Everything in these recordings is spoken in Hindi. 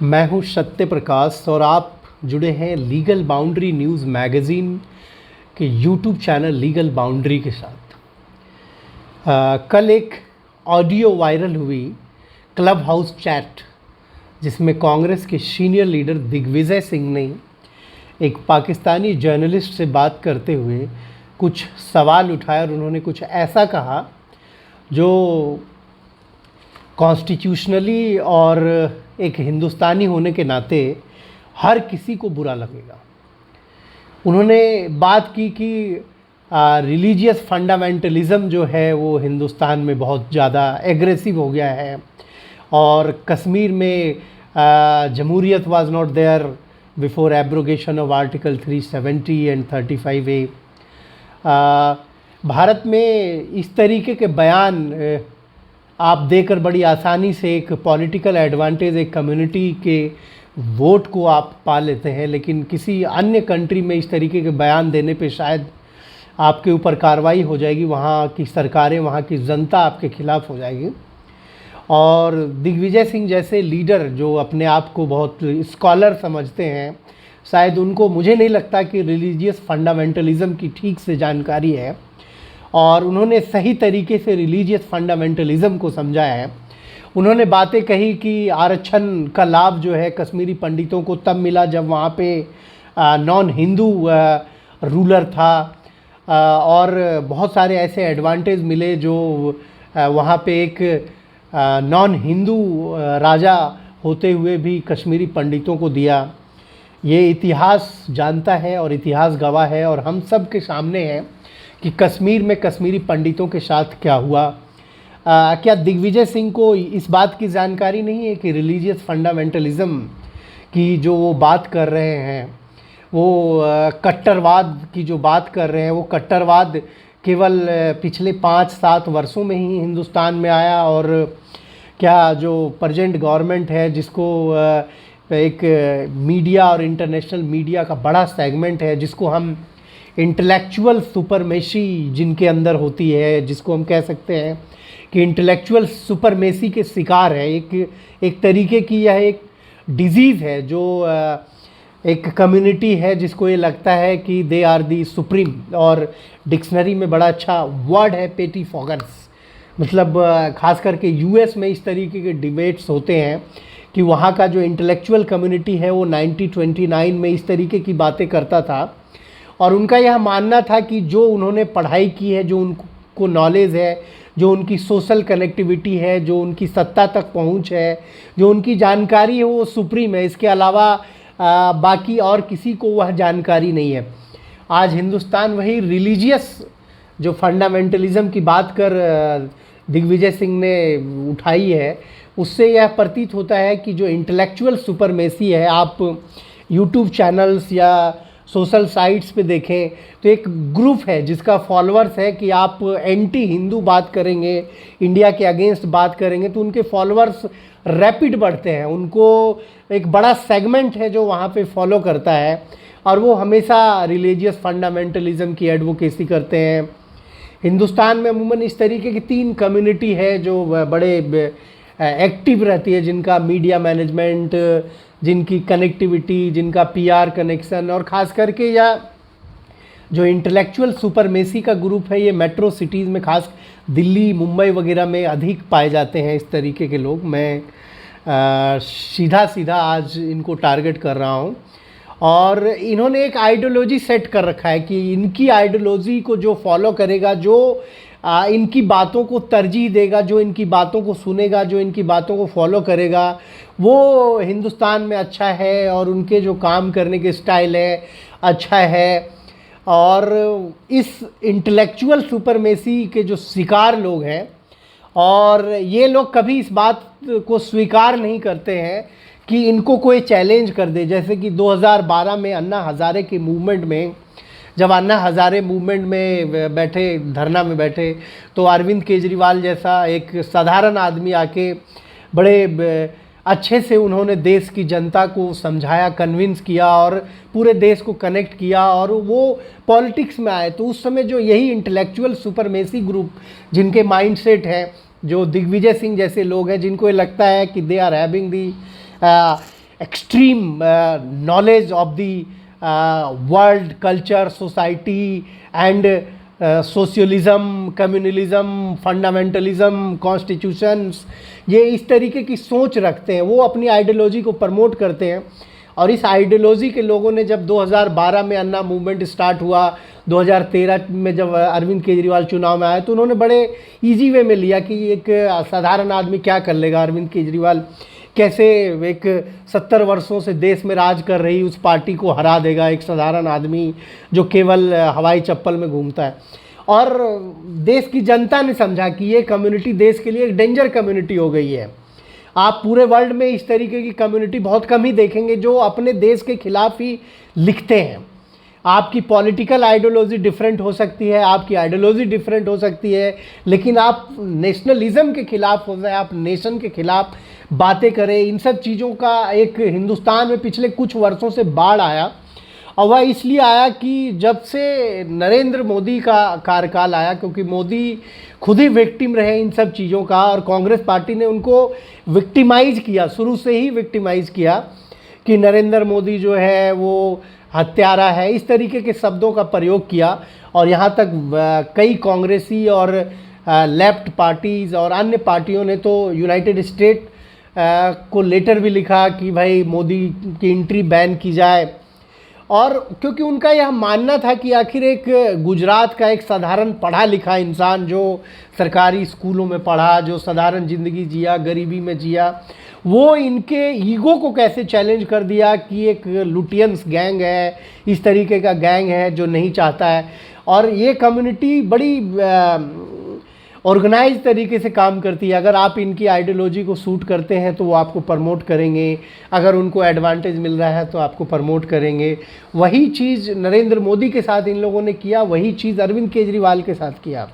मैं हूं सत्य प्रकाश और आप जुड़े हैं लीगल बाउंड्री न्यूज़ मैगज़ीन के यूट्यूब चैनल लीगल बाउंड्री के साथ। कल एक ऑडियो वायरल हुई क्लब हाउस चैट, जिसमें कांग्रेस के सीनियर लीडर दिग्विजय सिंह ने एक पाकिस्तानी जर्नलिस्ट से बात करते हुए कुछ सवाल उठाए और उन्होंने कुछ ऐसा कहा जो कॉन्स्टिट्यूशनली और एक हिंदुस्तानी होने के नाते हर किसी को बुरा लगेगा। उन्होंने बात की कि रिलीजियस फंडामेंटलिज़म जो है वो हिंदुस्तान में बहुत ज़्यादा एग्रेसिव हो गया है और कश्मीर में जमहूरियत was not there before abrogation of article 370 and 35A। Bharat में इस तरीके के बयान आप देकर बड़ी आसानी से एक पॉलिटिकल एडवांटेज, एक कम्युनिटी के वोट को आप पा लेते हैं, लेकिन किसी अन्य कंट्री में इस तरीके के बयान देने पे शायद आपके ऊपर कार्रवाई हो जाएगी, वहाँ की सरकारें, वहाँ की जनता आपके खिलाफ हो जाएगी। और दिग्विजय सिंह जैसे लीडर जो अपने आप को बहुत स्कॉलर समझते हैं, शायद उनको, मुझे नहीं लगता कि रिलीजियस फंडामेंटलिज़म की ठीक से जानकारी है और उन्होंने सही तरीके से रिलीजियस फंडामेंटलिज़म को समझाया है। उन्होंने बातें कही कि आरक्षण का लाभ जो है कश्मीरी पंडितों को तब मिला जब वहाँ पे नॉन हिंदू रूलर था और बहुत सारे ऐसे एडवांटेज मिले जो वहाँ पे एक नॉन हिंदू राजा होते हुए भी कश्मीरी पंडितों को दिया। ये इतिहास जानता है और इतिहास गवाह है और हम सब के सामने है कि कश्मीर में कश्मीरी पंडितों के साथ क्या हुआ। क्या दिग्विजय सिंह को इस बात की जानकारी नहीं है कि रिलीजियस फंडामेंटलिज़म की जो वो बात कर रहे हैं, वो कट्टरवाद की जो बात कर रहे हैं, वो कट्टरवाद केवल पिछले 5-7 वर्षों में ही हिंदुस्तान में आया और क्या जो प्रेजेंट गवर्नमेंट है, जिसको एक मीडिया और इंटरनेशनल मीडिया का बड़ा सेगमेंट है, जिसको हम इंटेलेक्चुअल सुपरमेसी जिनके अंदर होती है, जिसको हम कह सकते हैं कि इंटेलेक्चुअल सुपरमेसी के शिकार है, एक तरीके की यह एक डिजीज़ है जो एक कम्युनिटी है जिसको ये लगता है कि दे आर दी सुप्रीम। और डिक्शनरी में बड़ा अच्छा वर्ड है पेटी फॉगर्स, मतलब खास करके यूएस में इस तरीके के डिबेट्स होते हैं कि वहाँ का जो इंटेलेक्चुअल कम्युनिटी है वो 1929 में इस तरीके की बातें करता था और उनका यह मानना था कि जो उन्होंने पढ़ाई की है, जो उनको नॉलेज है, जो उनकी सोशल कनेक्टिविटी है, जो उनकी सत्ता तक पहुंच है, जो उनकी जानकारी है, वो सुप्रीम है। इसके अलावा बाकी और किसी को वह जानकारी नहीं है। आज हिंदुस्तान वही रिलीजियस जो फंडामेंटलिज़म की बात कर दिग्विजय सिंह ने उठाई है, उससे यह प्रतीत होता है कि जो इंटेलेक्चुअल सुपरमेसी है, आप यूट्यूब चैनल्स या सोशल साइट्स पे देखें तो एक ग्रुप है जिसका फॉलोअर्स है कि आप एंटी हिंदू बात करेंगे, इंडिया के अगेंस्ट बात करेंगे तो उनके फॉलोअर्स रैपिड बढ़ते हैं। उनको एक बड़ा सेगमेंट है जो वहाँ पे फॉलो करता है और वो हमेशा रिलीजियस फंडामेंटलिज़म की एडवोकेसी करते हैं। हिंदुस्तान में अमूमन इस तरीके की 3 कम्युनिटी है जो बड़े एक्टिव रहती है, जिनका मीडिया मैनेजमेंट, जिनकी कनेक्टिविटी, जिनका पीआर कनेक्शन और ख़ास करके या जो इंटेलेक्चुअल सुपरमेसी का ग्रुप है, ये मेट्रो सिटीज़ में, खास दिल्ली, मुंबई वगैरह में अधिक पाए जाते हैं इस तरीके के लोग। मैं सीधा आज इनको टारगेट कर रहा हूँ और इन्होंने एक आइडियोलॉजी सेट कर रखा है कि इनकी आइडियोलॉजी को जो फॉलो करेगा, जो इनकी बातों को तरजीह देगा, जो इनकी बातों को सुनेगा, जो इनकी बातों को फॉलो करेगा, वो हिंदुस्तान में अच्छा है और उनके जो काम करने के स्टाइल है अच्छा है। और इस इंटेलेक्चुअल सुपरमेसी के जो शिकार लोग हैं और ये लोग कभी इस बात को स्वीकार नहीं करते हैं कि इनको कोई चैलेंज कर दे। जैसे कि 2012 में अन्ना हज़ारे के मूवमेंट में, जब अन्ना हज़ारे मूवमेंट में बैठे, धरना में बैठे, तो अरविंद केजरीवाल जैसा एक साधारण आदमी आके बड़े अच्छे से उन्होंने देश की जनता को समझाया, कन्विंस किया और पूरे देश को कनेक्ट किया और वो पॉलिटिक्स में आए। तो उस समय जो यही इंटेलेक्चुअल सुपरमेसी ग्रुप जिनके माइंडसेट है, जो दिग्विजय सिंह जैसे लोग हैं, जिनको ये लगता है कि they are having the extreme knowledge of the world, culture, society and socialism, communalism, fundamentalism, constitutions, ये इस तरीके की सोच रखते हैं। वो अपनी आइडियोलॉजी को प्रमोट करते हैं। और इस आइडियोलॉजी के लोगों ने जब 2012 में अन्ना मूवमेंट स्टार्ट हुआ, 2013 में जब अरविंद केजरीवाल चुनाव में आए, तो उन्होंने बड़े इजी वे में लिया कि एक साधारण आदमी क्या कर लेगा, अरविंद केजरीवाल कैसे एक 70 वर्षों से देश में राज कर रही उस पार्टी को हरा देगा एक साधारण आदमी जो केवल हवाई चप्पल में घूमता है। और देश की जनता ने समझा कि ये कम्युनिटी देश के लिए एक डेंजर कम्युनिटी हो गई है। आप पूरे वर्ल्ड में इस तरीके की कम्युनिटी बहुत कम ही देखेंगे जो अपने देश के खिलाफ ही लिखते हैं। आपकी पॉलिटिकल आइडियोलॉजी डिफरेंट हो सकती है, आपकी आइडियोलॉजी डिफरेंट हो सकती है, लेकिन आप नेशनलिज्म के खिलाफ हो जाए, आप नेशन के खिलाफ बातें करें, इन सब चीज़ों का एक हिंदुस्तान में पिछले कुछ वर्षों से बाढ़ आया। और वह इसलिए आया कि जब से नरेंद्र मोदी का कार्यकाल आया, क्योंकि मोदी खुद ही विक्टिम रहे इन सब चीज़ों का, और कांग्रेस पार्टी ने उनको विक्टिमाइज़ किया, शुरू से ही विक्टिमाइज़ किया कि नरेंद्र मोदी जो है वो हत्यारा है, इस तरीके के शब्दों का प्रयोग किया। और यहाँ तक कई कांग्रेसी और लेफ्ट पार्टीज़ और अन्य पार्टियों ने तो यूनाइटेड स्टेट को लेटर भी लिखा कि भाई मोदी की एंट्री बैन की जाए। और क्योंकि उनका यह मानना था कि आखिर एक गुजरात का एक साधारण पढ़ा लिखा इंसान जो सरकारी स्कूलों में पढ़ा, जो साधारण ज़िंदगी जिया, गरीबी में जिया, वो इनके ईगो को कैसे चैलेंज कर दिया कि एक लुटियंस गैंग है, इस तरीके का गैंग है जो नहीं चाहता है। और ये कम्युनिटी बड़ी ऑर्गेनाइज तरीके से काम करती है। अगर आप इनकी आइडियोलॉजी को सूट करते हैं तो वो आपको प्रमोट करेंगे, अगर उनको एडवांटेज मिल रहा है तो आपको प्रमोट करेंगे। वही चीज़ नरेंद्र मोदी के साथ इन लोगों ने किया, वही चीज़ अरविंद केजरीवाल के साथ किया।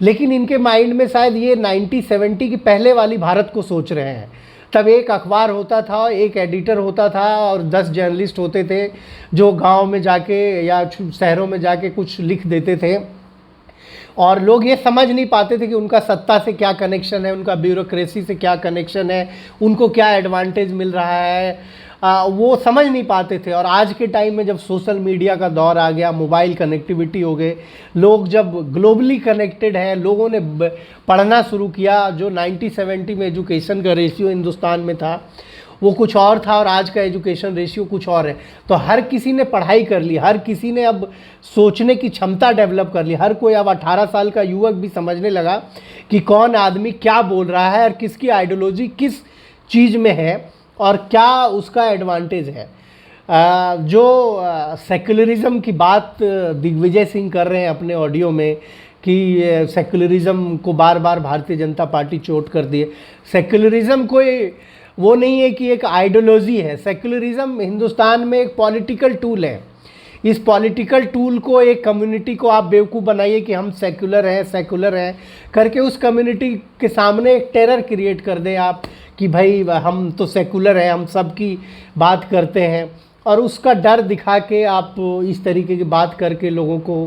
लेकिन इनके माइंड में शायद ये 1970 की पहले वाली भारत को सोच रहे हैं। तब एक अखबार होता था, एक एडिटर होता था और 10 जर्नलिस्ट होते थे जो गांव में जाके या शहरों में जाके कुछ लिख देते थे, और लोग ये समझ नहीं पाते थे कि उनका सत्ता से क्या कनेक्शन है, उनका ब्यूरोक्रेसी से क्या कनेक्शन है, उनको क्या एडवांटेज मिल रहा है, वो समझ नहीं पाते थे। और आज के टाइम में जब सोशल मीडिया का दौर आ गया, मोबाइल कनेक्टिविटी हो गए, लोग जब ग्लोबली कनेक्टेड हैं, लोगों ने पढ़ना शुरू किया। जो 1970 में एजुकेशन का रेशियो हिंदुस्तान में था वो कुछ और था और आज का एजुकेशन रेशियो कुछ और है। तो हर किसी ने पढ़ाई कर ली, हर किसी ने अब सोचने की क्षमता डेवलप कर ली। हर कोई अब 18 साल का युवक भी समझने लगा कि कौन आदमी क्या बोल रहा है और किसकी आइडियोलॉजी किस चीज़ में है और क्या उसका एडवांटेज है। जो सेक्युलरिज्म की बात दिग्विजय सिंह कर रहे हैं अपने ऑडियो में कि सेक्युलरिज्म को बार बार भारतीय जनता पार्टी चोट कर दी है। सेक्युलरिज्म कोई वो नहीं है कि एक आइडियोलॉजी है। सेक्युलरिज्म हिंदुस्तान में एक पॉलिटिकल टूल है। इस पॉलिटिकल टूल को एक कम्युनिटी को आप बेवकूफ़ बनाइए कि हम सेक्युलर हैं करके उस कम्युनिटी के सामने एक टेरर क्रिएट कर दें आप कि भाई हम तो सेक्युलर हैं, हम सब की बात करते हैं, और उसका डर दिखा के आप इस तरीके की बात करके लोगों को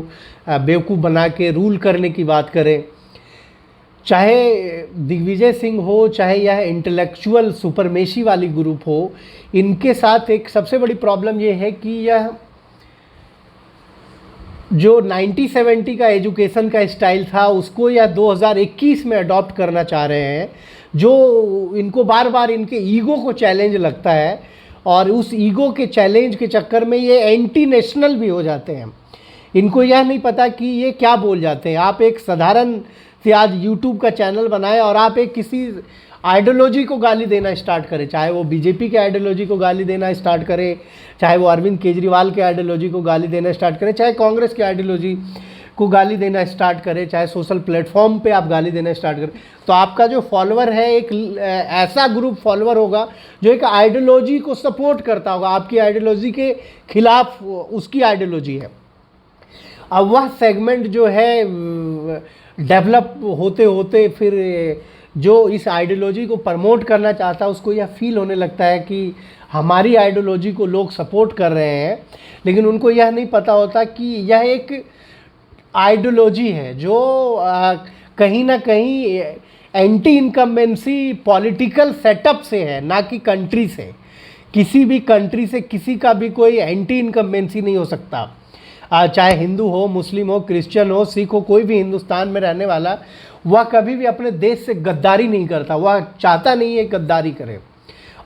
बेवकूफ़ बना के रूल करने की बात करें। चाहे दिग्विजय सिंह हो, चाहे यह इंटेलेक्चुअल सुपरमेशी वाली ग्रुप हो, इनके साथ एक सबसे बड़ी प्रॉब्लम ये है कि यह जो 1970 का एजुकेशन का स्टाइल था उसको यह 2021 में अडॉप्ट करना चाह रहे हैं, जो इनको बार बार इनके ईगो को चैलेंज लगता है, और उस ईगो के चैलेंज के चक्कर में ये एंटी नेशनल भी हो जाते हैं। इनको यह नहीं पता कि ये क्या बोल जाते हैं। आप एक साधारण से आज यूट्यूब का चैनल बनाए और आप एक किसी आइडियोलॉजी को गाली देना स्टार्ट करें, चाहे वो बीजेपी के आइडियोलॉजी को गाली देना स्टार्ट करे, चाहे वो अरविंद केजरीवाल के आइडियोलॉजी को गाली देना स्टार्ट करें, चाहे कांग्रेस के आइडियोलॉजी को गाली देना स्टार्ट करें, चाहे सोशल प्लेटफॉर्म पे आप गाली देना स्टार्ट करें, तो आपका जो फॉलोअर है एक ऐसा ग्रुप फॉलोअर होगा जो एक आइडियोलॉजी को सपोर्ट करता होगा, आपकी आइडियोलॉजी के खिलाफ उसकी आइडियोलॉजी है। अब वह सेगमेंट जो है डेवलप होते होते फिर जो इस आइडियोलॉजी को प्रमोट करना चाहता है उसको यह फील होने लगता है कि हमारी आइडियोलॉजी को लोग सपोर्ट कर रहे हैं, लेकिन उनको यह नहीं पता होता कि यह एक आइडियोलॉजी है जो कहीं ना कहीं एंटी इनकम्बेंसी पॉलिटिकल सेटअप से है, ना कि कंट्री से। किसी भी कंट्री से किसी का भी कोई एंटी इनकम्बेंसी नहीं हो सकता। चाहे हिंदू हो, मुस्लिम हो, क्रिश्चियन हो, सिख हो, कोई भी हिंदुस्तान में रहने वाला वह कभी भी अपने देश से गद्दारी नहीं करता, वह चाहता नहीं है गद्दारी करे।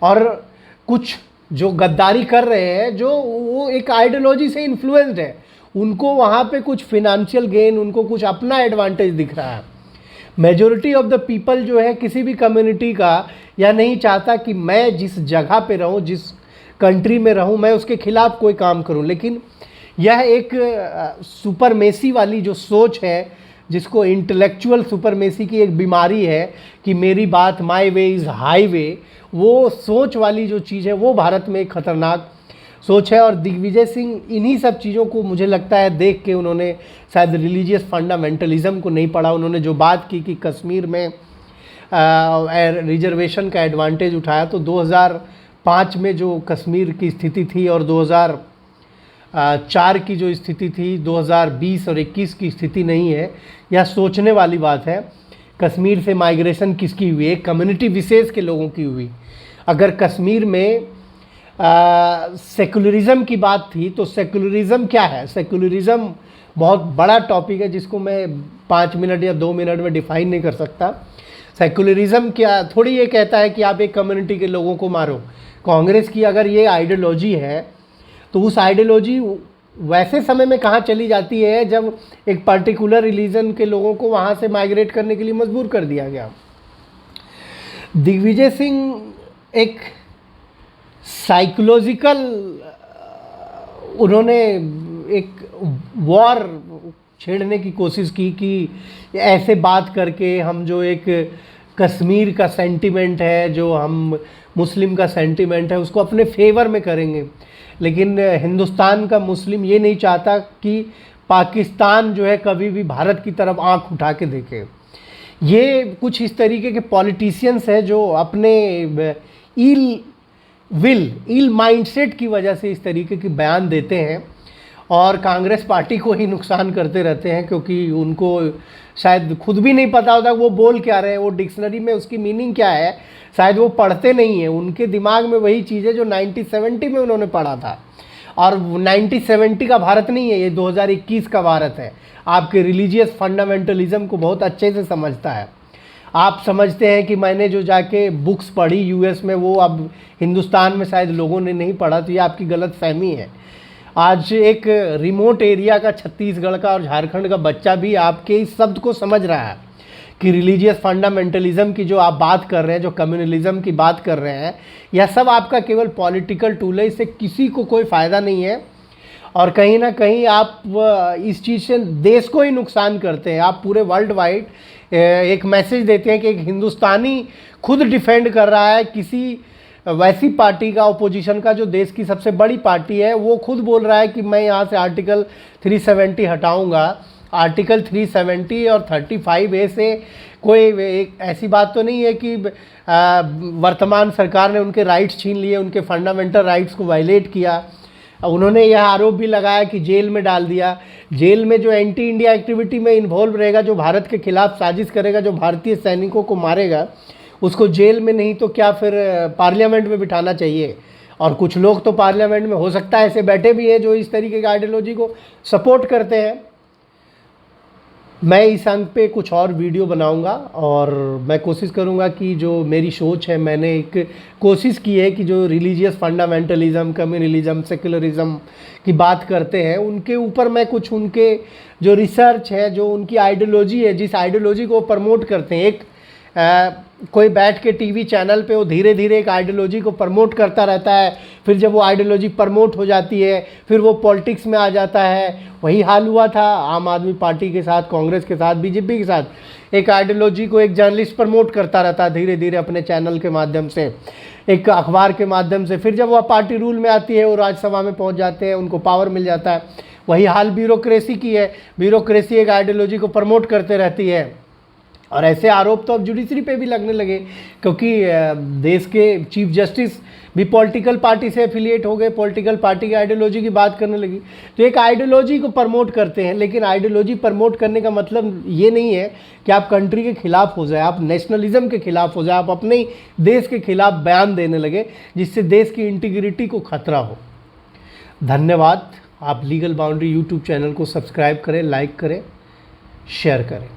और कुछ जो गद्दारी कर रहे हैं जो वो एक आइडियोलॉजी से इन्फ्लुएंस्ड है, उनको वहाँ पे कुछ फिनेंशियल गेन, उनको कुछ अपना एडवांटेज दिख रहा है। मेजॉरिटी ऑफ द पीपल जो है किसी भी कम्युनिटी का यह नहीं चाहता कि मैं जिस जगह पे रहूं, जिस कंट्री में रहूं, मैं उसके खिलाफ कोई काम करूं। लेकिन यह एक सुपरमेसी वाली जो सोच है, जिसको इंटेलेक्चुअल सुपरमेसी की एक बीमारी है कि मेरी बात, माय वे इज़ हाईवे, वो सोच वाली जो चीज़ है वो भारत में एक खतरनाक सोच है। और दिग्विजय सिंह इन्हीं सब चीज़ों को मुझे लगता है देख के उन्होंने शायद रिलीजियस फंडामेंटलिज्म को नहीं पढ़ा। उन्होंने जो बात की कि कश्मीर में रिजर्वेशन का एडवांटेज उठाया, तो 2005 में जो कश्मीर की स्थिति थी और 2004 की जो स्थिति थी, 2020 और 21 की स्थिति नहीं है। यह सोचने वाली बात है। कश्मीर से माइग्रेशन किसकी हुई? एक कम्युनिटी विशेष के लोगों की हुई। अगर कश्मीर में सेकुलरिज्म की बात थी तो सेकुलरिज्म क्या है? सेकुलरिज्म बहुत बड़ा टॉपिक है जिसको मैं 5 मिनट या 2 मिनट में डिफाइन नहीं कर सकता। सेकुलरिज्म क्या थोड़ी ये कहता है कि आप एक कम्युनिटी के लोगों को मारो। कांग्रेस की अगर ये आइडियोलॉजी है तो उस आइडियोलॉजी वैसे समय में कहाँ चली जाती है जब एक पर्टिकुलर रिलीजन के लोगों को वहाँ से माइग्रेट करने के लिए मजबूर कर दिया गया। दिग्विजय सिंह एक साइकोलॉजिकल, उन्होंने एक वॉर छेड़ने की कोशिश की कि ऐसे बात करके हम जो एक कश्मीर का सेंटिमेंट है, जो हम मुस्लिम का सेंटिमेंट है, उसको अपने फेवर में करेंगे। लेकिन हिंदुस्तान का मुस्लिम ये नहीं चाहता कि पाकिस्तान जो है कभी भी भारत की तरफ आंख उठा के देखे। ये कुछ इस तरीके के पॉलिटिशियंस हैं जो अपने इल माइंडसेट की वजह से इस तरीके की बयान देते हैं और कांग्रेस पार्टी को ही नुकसान करते रहते हैं, क्योंकि उनको शायद खुद भी नहीं पता होता वो बोल क्या रहे हैं, वो डिक्शनरी में उसकी मीनिंग क्या है शायद वो पढ़ते नहीं हैं। उनके दिमाग में वही चीज़ है जो 1970 में उन्होंने पढ़ा था। और 1970 का भारत नहीं है, ये 2021 का भारत है। आपके रिलीजियस फंडामेंटलिज्म को बहुत अच्छे से समझता है। आप समझते हैं कि मैंने जो जाके बुक्स पढ़ी यूएस में वो अब हिंदुस्तान में शायद लोगों ने नहीं पढ़ा, तो ये आपकी गलत फहमी है। आज एक रिमोट एरिया का, छत्तीसगढ़ का और झारखंड का बच्चा भी आपके इस शब्द को समझ रहा है कि रिलीजियस फंडामेंटलिज्म की जो आप बात कर रहे हैं, जो कम्युनलिज्म की बात कर रहे हैं, यह सब आपका केवल पॉलिटिकल टूल है, इससे किसी को कोई फ़ायदा नहीं है। और कहीं ना कहीं आप इस चीज़ से देश को ही नुकसान करते हैं। आप पूरे वर्ल्ड वाइड एक मैसेज देते हैं कि एक हिंदुस्तानी खुद डिफेंड कर रहा है किसी वैसी पार्टी का, अपोजिशन का, जो देश की सबसे बड़ी पार्टी है, वो खुद बोल रहा है कि मैं यहाँ से आर्टिकल 370 हटाऊंगा। आर्टिकल 370 और 35A से कोई एक ऐसी बात तो नहीं है कि वर्तमान सरकार ने उनके राइट्स छीन लिए, उनके फंडामेंटल राइट्स को वायलेट किया। उन्होंने यह आरोप भी लगाया कि जेल में डाल दिया। जेल में जो एंटी इंडिया एक्टिविटी में इन्वॉल्व रहेगा, जो भारत के खिलाफ साजिश करेगा, जो भारतीय सैनिकों को मारेगा, उसको जेल में नहीं तो क्या फिर पार्लियामेंट में बिठाना चाहिए। और कुछ लोग तो पार्लियामेंट में हो सकता है ऐसे बैठे भी हैं जो इस तरीके की आइडियोलॉजी को सपोर्ट करते हैं। मैं इस अंक पे कुछ और वीडियो बनाऊंगा और मैं कोशिश करूंगा कि जो मेरी सोच है, मैंने एक कोशिश की है कि जो रिलीजियस फंडामेंटलिज्म, कम्युनलिज्म, सेकुलरिज्म की बात करते हैं, उनके ऊपर मैं कुछ उनके जो रिसर्च है, जो उनकी आइडियोलॉजी है, जिस आइडियोलॉजी को प्रमोट करते हैं, एक कोई बैठ के टीवी चैनल पे वो धीरे धीरे एक आइडियोलॉजी को प्रमोट करता रहता है, फिर जब वो आइडियोलॉजी प्रमोट हो जाती है फिर वो पॉलिटिक्स में आ जाता है। वही हाल हुआ था आम आदमी पार्टी के साथ, कांग्रेस के साथ, बीजेपी के साथ। एक आइडियोलॉजी को एक जर्नलिस्ट प्रमोट करता रहता है धीरे धीरे अपने चैनल के माध्यम से, एक अखबार के माध्यम से। फिर जब वह पार्टी रूल में आती है, वो राज्यसभा में पहुँच जाते हैं, उनको पावर मिल जाता है। वही हाल ब्यूरोक्रेसी की है। ब्यूरोक्रेसी एक आइडियोलॉजी को प्रमोट करते रहती है और ऐसे आरोप तो अब जुडिशरी पे भी लगने लगे, क्योंकि देश के चीफ जस्टिस भी पॉलिटिकल पार्टी से एफिलिएट हो गए, पॉलिटिकल पार्टी की आइडियोलॉजी की बात करने लगी। तो एक आइडियोलॉजी को प्रमोट करते हैं, लेकिन आइडियोलॉजी प्रमोट करने का मतलब ये नहीं है कि आप कंट्री के खिलाफ हो जाए, आप नेशनलिज्म के खिलाफ हो जाए, आप अपने ही देश के खिलाफ बयान देने लगे जिससे देश की इंटीग्रिटी को खतरा हो। धन्यवाद। आप लीगल बाउंड्री यूट्यूब चैनल को सब्सक्राइब करें, लाइक करें, शेयर करें।